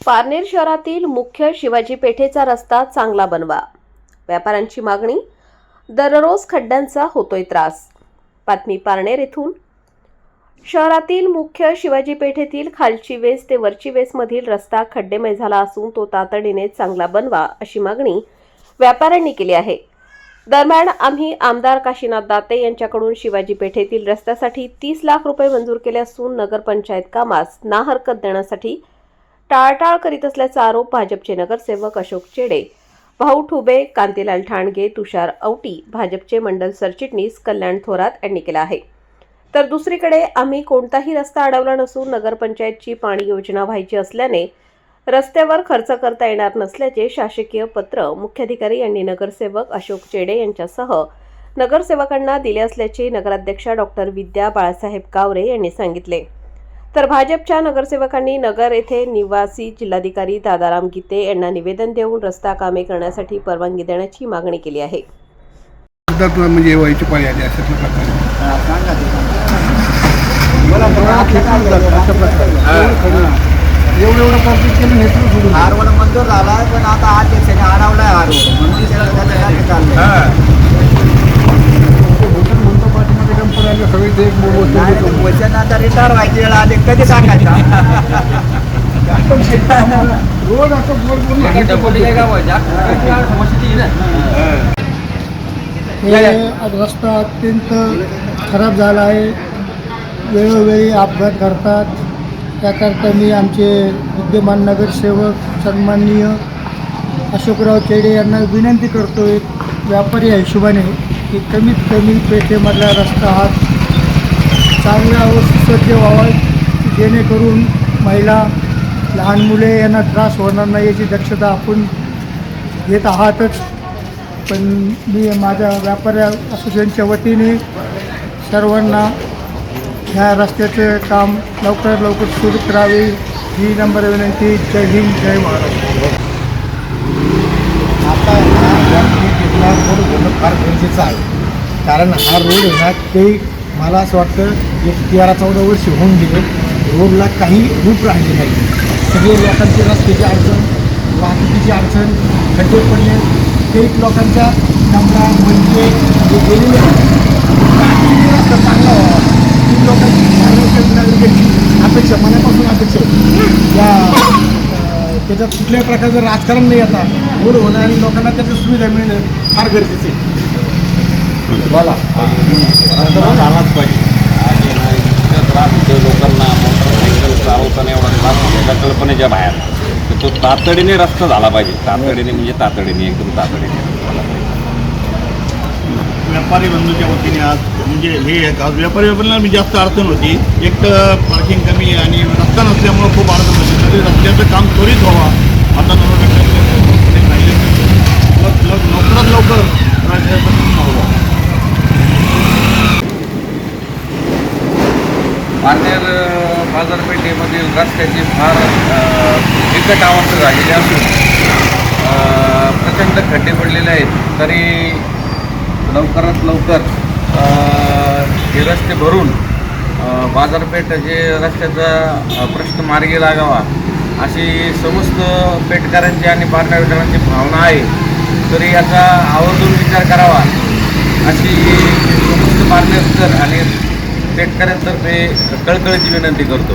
पारनेर शहरातील मुख्य शिवाजी पेठेचा रस्ता चांगला बनवा. व्यापाऱ्यांची मागणी. दररोज खड्ड्यांचा होतोय त्रास. बातमी पारनेर येथून. शहरातील मुख्य शिवाजी पेठेतील खालची वेस ते वरची वेस मधील रस्ता खड्डेमय झाला असून तो तातडीने चांगला बनवा अशी मागणी व्यापाऱ्यांनी केली आहे. दरम्यान आम्ही आमदार काशीनाथ दाते यांच्याकडून शिवाजी पेठेतील रस्त्यासाठी 30 लाख रुपये मंजूर केले असून नगरपंचायत कामास ना हरकत देण्यासाठी टाळाटाळ करीत असल्याचा आरोप भाजपचे नगरसेवक अशोक चेडे, भाऊ ठुबे, कांतीलाल ठाणगे, तुषार औटी, भाजपचे मंडल सरचिटणीस कल्याण थोरात यांनी केला आहे. तर दुसरीकडे आम्ही कोणताही रस्ता अडवला नसून नगरपंचायतची पाणी योजना व्हायची असल्याने रस्त्यावर खर्च करता येणार नसल्याचे शासकीय पत्र मुख्याधिकारी यांनी नगरसेवक अशोक चेडे यांच्यासह नगरसेवकांना दिले असल्याचे नगराध्यक्षा डॉक्टर विद्या बाळासाहेब कावरे यांनी सांगितले. तर भाजपच्या नगरसेवकांनी नगर येथे निवासी जिल्हाधिकारी दादाराम गीते यांना निवेदन देऊन रस्ता कामे करण्यासाठी परवानगी देण्याची मागणी केली आहे. म्हणजे व्हायची पाळी आली अशा प्रकारे एवढं कंप्लीट केलं हे हारवड मंजूर झाला पण आता अध्यक्षाने अडवलाय हारवड म्हणजे म्हणतो पाठीमध्ये डंपर आले सगळे वचन आता रिटायर व्हायची वेळ आली कधी सांगायचा रोज असं रस्ता अत्यंत खराब झाला आहे. वेळोवेळी अपघात घडतात. त्याकरता मी आमचे विद्यमान नगरसेवक सन्माननीय अशोकराव चेडे यांना विनंती करतो, एक व्यापारी या हिशोबाने, की कमीत कमी पेठेमधला रस्ता हा चांगला व सुसज्ज व्हावा, जेणेकरून महिला, लहान मुले यांना त्रास होणार नाही याची दक्षता आपण घेत आहातच. पण मी माझ्या व्यापारी असोसिएशनच्या वतीने सर्वांना ह्या रस्त्याचे काम लवकरात लवकर सुरू करावे ही नंबर विनंती. जय हिंद, जय महाराष्ट्र. आता हा रोड होणं फार गरजेचं आहे, कारण हा रोड आहे ना, ते मला असं वाटतं एक 13-14 वर्ष होऊन गेले, रोडला काही रूप राहिले नाही. सगळे लोकांची रस्त्याची अडचण, वाहतुकीची अडचण, खड्डे पडले, काही लोकांच्या नंबरा म्हणजे जे गेलेले रस्ता चांगला व्हावा ही लोकांची अपेक्षा, मनापासून अपेक्षा या त्याच्यात कुठल्याही प्रकारचं राजकारण नाही. आता रोड होणं आणि लोकांना त्याची सुविधा मिळणं फार गरजेचं आहे. बोला आलाच पाहिजे. आणि इतका त्रास होतो लोकांना, मोटरसायकल चालवताना एवढा त्रास होतो कल्पनेच्या बाहेर. तर तो तातडीने रस्ता झाला पाहिजे. तातडीने म्हणजे तातडीने, एकदम तातडीने झाला पाहिजे. व्यापारी बंधूच्या वतीने आज म्हणजे हे व्यापारी व्यापाऱ्यांना मी जास्त अडचण होती. एक तर पार्किंग कमी आणि रस्ता नसल्यामुळं खूप अडचण होती. तरी रस्त्याचं काम त्वरित व्हावा. आता लवकरात लवकर रस्त्याचं काम व्हावं. पारनेर बाजारपेठेमधील रस्त्याची फार बिकट अवस्था झालेली असून प्रचंड खड्डे पडलेले आहेत. तरी लवकरात लवकर हे रस्ते भरून बाजारपेठ जे रस्त्याचा प्रश्न मार्गी लागावा अशी समस्त पेठकरांची आणि पारनेरकरांची भावना आहे. तरी याचा आवर्जून विचार करावा अशी समस्त पारनेरकर आणि पेठकऱ्यांतर्फे कळकळीची विनंती करतो.